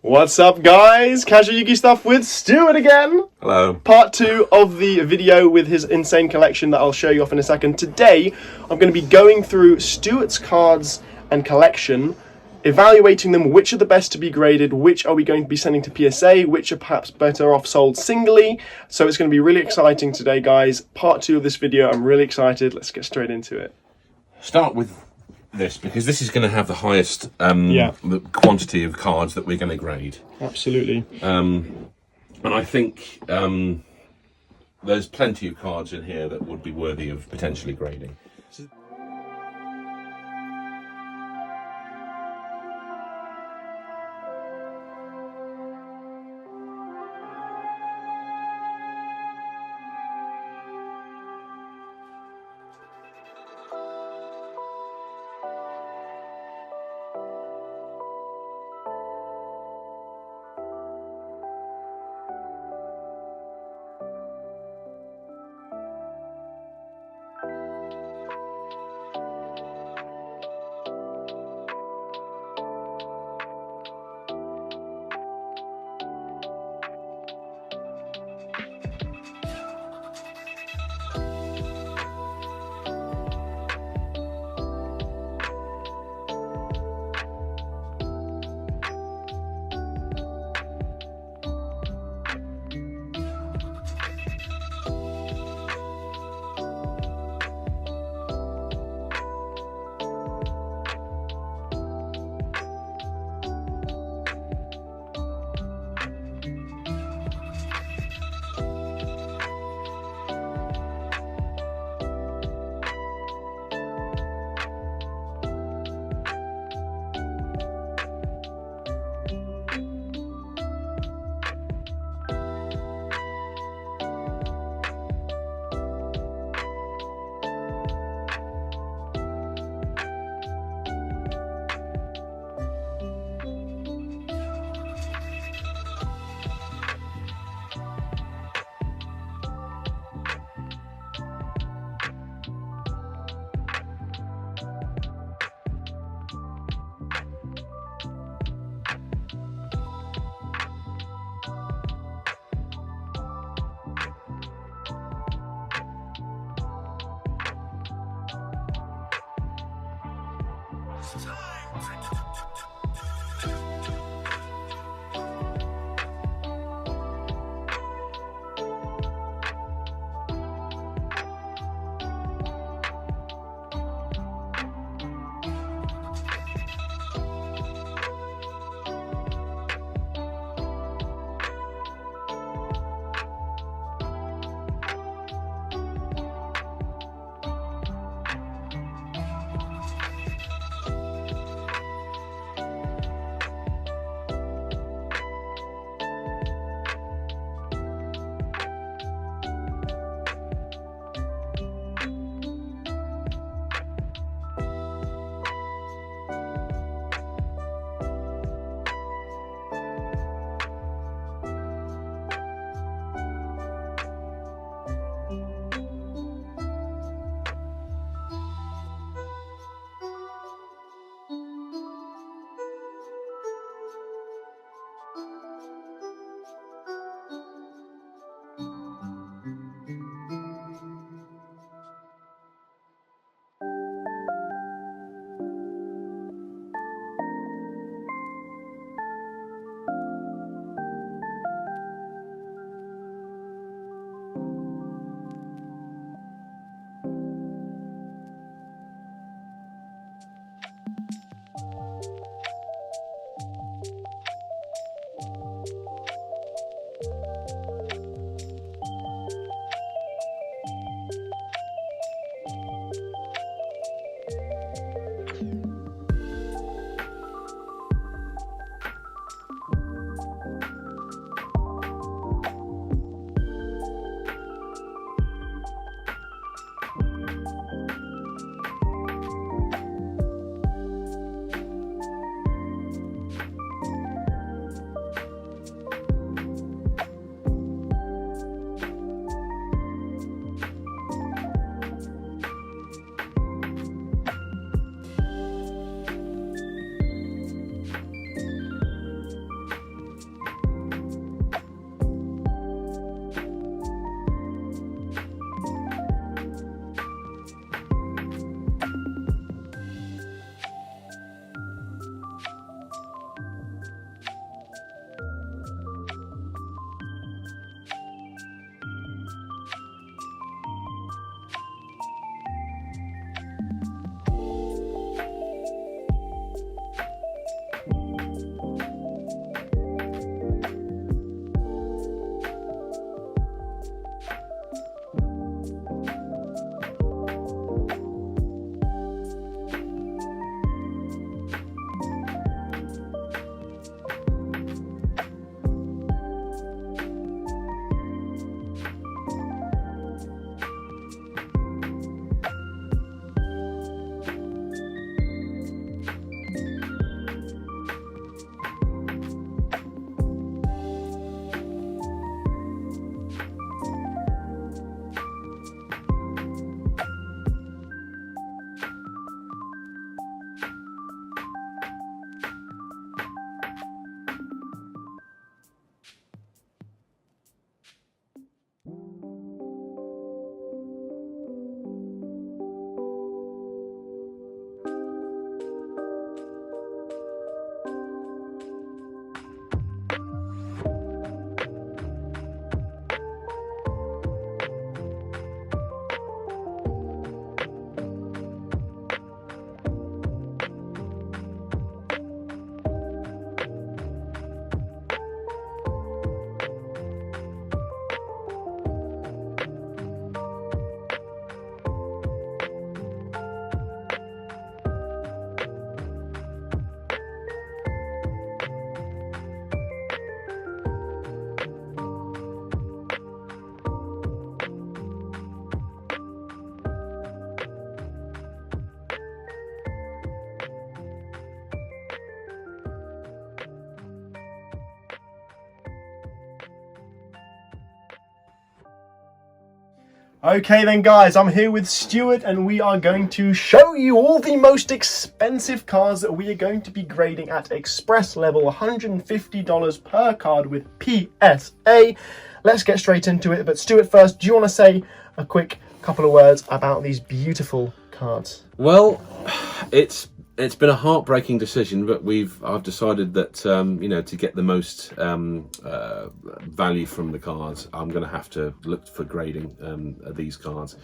What's up, guys? Casual Yugi stuff with Stuart again. Hello. Part 2 of the video with his insane collection that I'll show you off in a second. Today, I'm going to be going through Stuart's cards and collection, evaluating them, which are the best to be graded, which are we going to be sending to PSA, which are perhaps better off sold singly. So it's going to be really exciting today, guys. Part 2 of this video, I'm really excited. Let's get straight into it. Start with this, because this is going to have the highest the quantity of cards that we're going to grade. Absolutely. And I think there's plenty of cards in here that would be worthy of potentially grading. Okay then guys, I'm here with Stuart and we are going to show you all the most expensive cards that we are going to be grading at Express level, $150 per card with PSA. Let's get straight into it, but Stuart first, do you want to say a quick couple of words about these beautiful cards? Well, it's been a heartbreaking decision, but I've decided that you know, to get the most value from the cards, I'm going to have to look for grading these cards.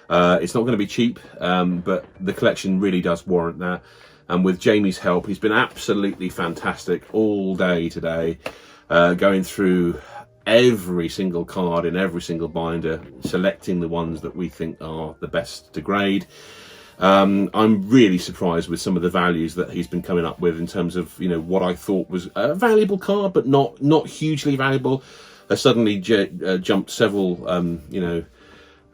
It's not going to be cheap, but the collection really does warrant that. And with Jamie's help, he's been absolutely fantastic all day today, going through every single card in every single binder, selecting the ones that we think are the best to grade. I'm really surprised with some of the values that he's been coming up with in terms of, you know, what I thought was a valuable card, but not hugely valuable. Suddenly jumped several, you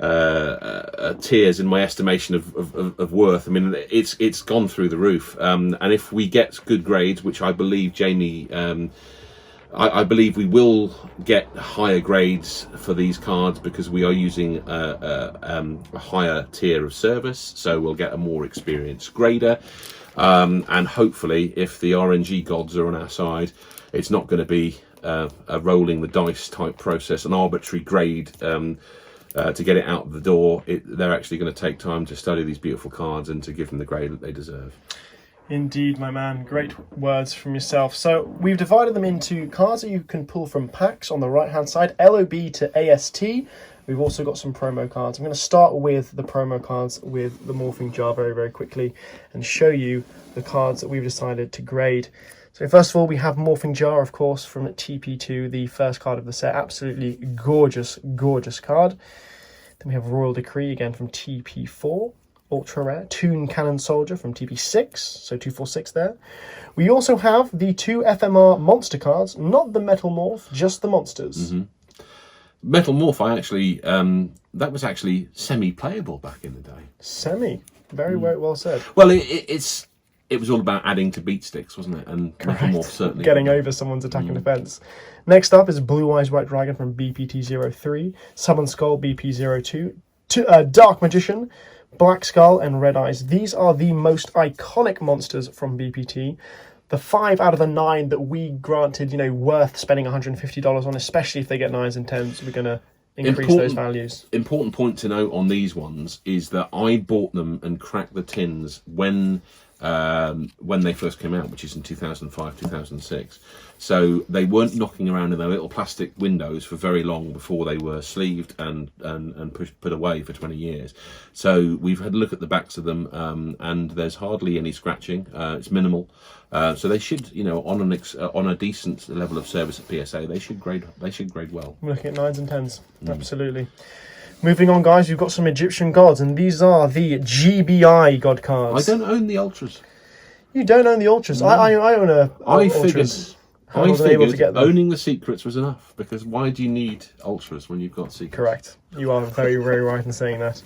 know, tiers in my estimation of worth. I mean, it's gone through the roof. And if we get good grades, which I believe Jamie, I believe we will get higher grades for these cards because we are using a higher tier of service, so we'll get a more experienced grader, and hopefully if the RNG gods are on our side, it's not going to be a rolling the dice type process, an arbitrary grade to get it out the door. They're actually going to take time to study these beautiful cards and to give them the grade that they deserve. Indeed, my man. Great words from yourself. So we've divided them into cards that you can pull from packs on the right-hand side, LOB to AST. We've also got some promo cards. I'm going to start with the promo cards with the morphing jar very, very quickly and show you the cards that we've decided to grade. So first of all, we have morphing jar, of course, from TP2, the first card of the set. Absolutely gorgeous, gorgeous card. Then we have Royal Decree, again from TP4. Ultra rare Toon Cannon Soldier from TP6, so 246 there. We also have the two FMR monster cards, not the Metal Morph, just the monsters. Metal Morph, I actually that was actually semi-playable back in the day. Semi, very well said. Well, it was all about adding to beat sticks, wasn't it? And Correct. Metal Morph certainly Getting over someone's attack and defense. Next up is Blue Eyes White Dragon from BPT03, Summon Skull BP02, Dark Magician, Black Skull and Red Eyes. These are the most iconic monsters from BPT. The 5 out of the 9 that we granted, you know, worth spending $150 on, especially if they get 9s and 10s. We're going to increase those values. Important point to note on these ones is that I bought them and cracked the tins when they first came out, which is in 2005, 2006. So they weren't knocking around in their little plastic windows for very long before they were sleeved and put away for 20 years. So we've had a look at the backs of them, and there's hardly any scratching. It's minimal. So they should, you know, on a decent level of service at PSA, they should grade well. We're looking at 9s and 10s. Absolutely. Moving on, guys, we've got some Egyptian gods, and these are the GBI god cards. I don't own the Ultras. You don't own the Ultras. I own a Ultras. I figured owning the secrets was enough, because why do you need Ultras when you've got secrets? Correct. You are very, very right in saying that.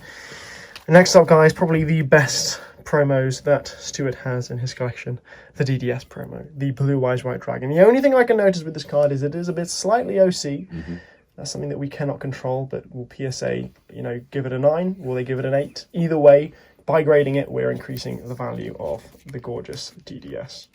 Next up, guys, probably the best promos that Stuart has in his collection, the DDS promo, the Blue Eyes White Dragon. The only thing I can notice with this card is it is a bit slightly OC. That's something that we cannot control, but will PSA, you know, give it a 9? Will they give it an 8? Either way, by grading it, we're increasing the value of the gorgeous DDS.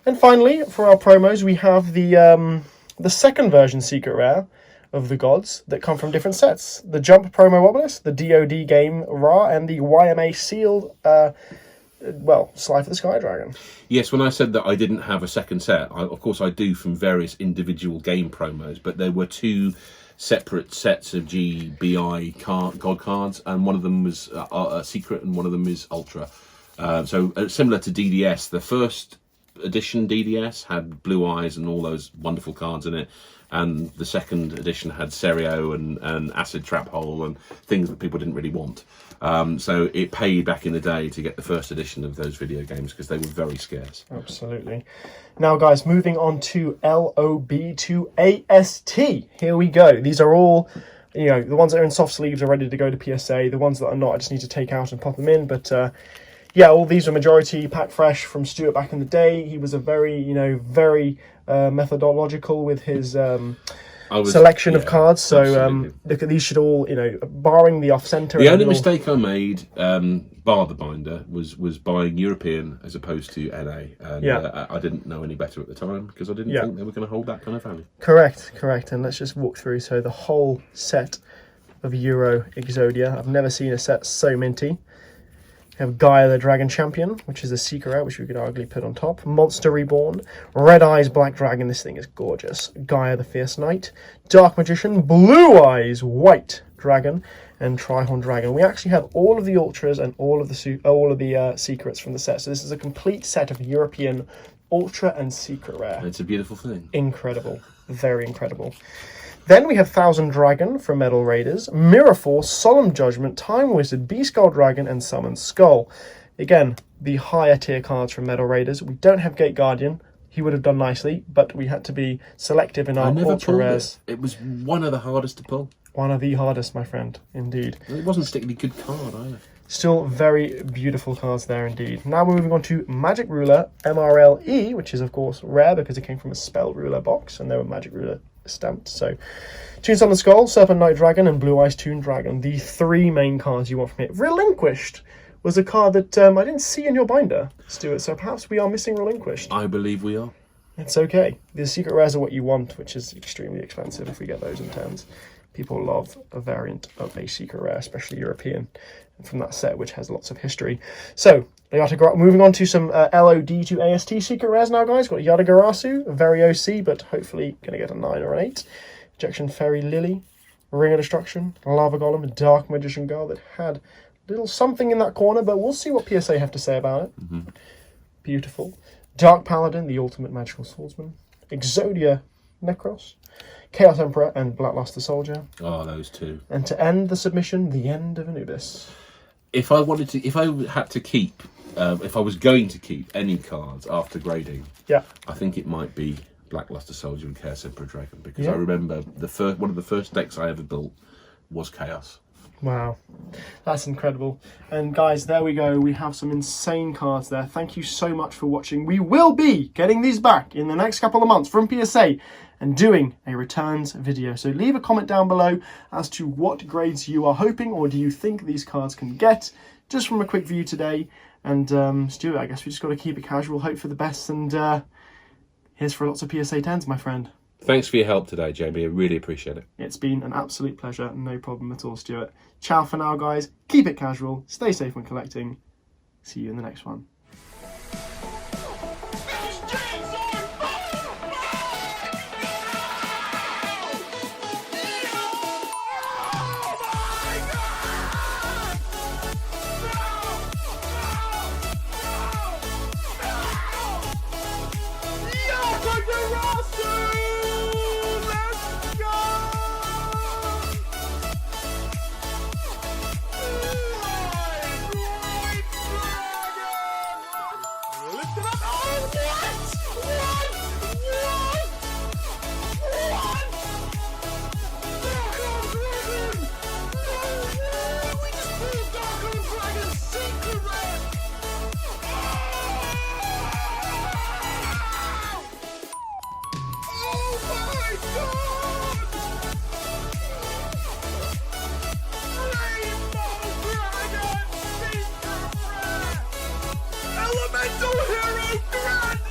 And finally, for our promos, we have the second version secret rare of the gods that come from different sets. The Jump Promo Obelisk, the DoD Game Ra, and the YMA Sealed, Sly for the Sky Dragon. Yes, when I said that I didn't have a second set, of course I do from various individual game promos, but there were two separate sets of GBI god cards, and one of them was a secret and one of them is Ultra. So similar to DDS, the first edition DDS had Blue Eyes and all those wonderful cards in it, and the second edition had Serio and Acid Trap Hole and things that people didn't really want. So it paid back in the day to get the first edition of those video games because they were very scarce. Absolutely. Now, guys, moving on to LOB to AST. Here we go. These are all, you know, the ones that are in soft sleeves are ready to go to PSA. The ones that are not, I just need to take out and pop them in. But yeah, all these are majority pack fresh from Stuart back in the day. He was a very, very methodological with his selection of cards. So absolutely. look at these, should all, you know, barring the off-center. The only mistake I made, bar the binder, was buying European as opposed to NA. And I didn't know any better at the time because I didn't think they were going to hold that kind of value. Correct. And let's just walk through. So the whole set of Euro Exodia. I've never seen a set so minty. We have Gaia the Dragon Champion, which is a secret rare, which we could arguably put on top. Monster Reborn. Red Eyes Black Dragon. This thing is gorgeous. Gaia the Fierce Knight. Dark Magician. Blue Eyes White Dragon. And Trihorn Dragon. We actually have all of the Ultras and all of the secrets from the set. So this is a complete set of European Ultra and Secret Rare. It's a beautiful thing. Incredible. Very incredible. Then we have Thousand Dragon from Metal Raiders, Mirror Force, Solemn Judgment, Time Wizard, Beast-Skull Dragon, and Summon Skull. Again, the higher tier cards from Metal Raiders. We don't have Gate Guardian. He would have done nicely, but we had to be selective in our ultra rares. It was one of the hardest to pull. One of the hardest, my friend, indeed. It wasn't a particularly good card either. Still very beautiful cards there indeed. Now we're moving on to Magic Ruler MRLE, which is of course rare because it came from a Spell Ruler box and there were Magic Ruler stamped. So Toon Summon Skull, Serpent Knight Dragon, and Blue Eyes Toon Dragon. The three main cards you want from it. Relinquished was a card that I didn't see in your binder, Stuart, so perhaps we are missing Relinquished. I believe we are. It's okay. The secret rares are what you want, which is extremely expensive if we get those in turns. People love a variant of a secret rare, especially European, from that set, which has lots of history. So, moving on to some LOD to AST secret rares now, guys. Got Yadagarasu, very OC, but hopefully going to get a 9 or an 8. Ejection Fairy Lily, Ring of Destruction, Lava Golem, Dark Magician Girl that had a little something in that corner, but we'll see what PSA have to say about it. Beautiful. Dark Paladin, the Ultimate Magical Swordsman, Exodia Necros, Chaos Emperor, and Blackluster Soldier. Oh, those two. And to end the submission, the end of Anubis. If I was going to keep any cards after grading, I think it might be Blackluster Soldier and Chaos Emperor Dragon, because I remember one of the first decks I ever built was Chaos. Wow, that's incredible. And guys, there we go. We have some insane cards there. Thank you so much for watching. We will be getting these back in the next couple of months from PSA and doing a returns video. So leave a comment down below as to what grades you are hoping or do you think these cards can get, just from a quick view today. And Stuart, I guess we just got to keep it casual, hope for the best, and here's for lots of PSA 10s, my friend. Thanks for your help today, Jamie. I really appreciate it. It's been an absolute pleasure. No problem at all, Stuart. Ciao for now, guys. Keep it casual. Stay safe when collecting. See you in the next one. Elemental Hero Grand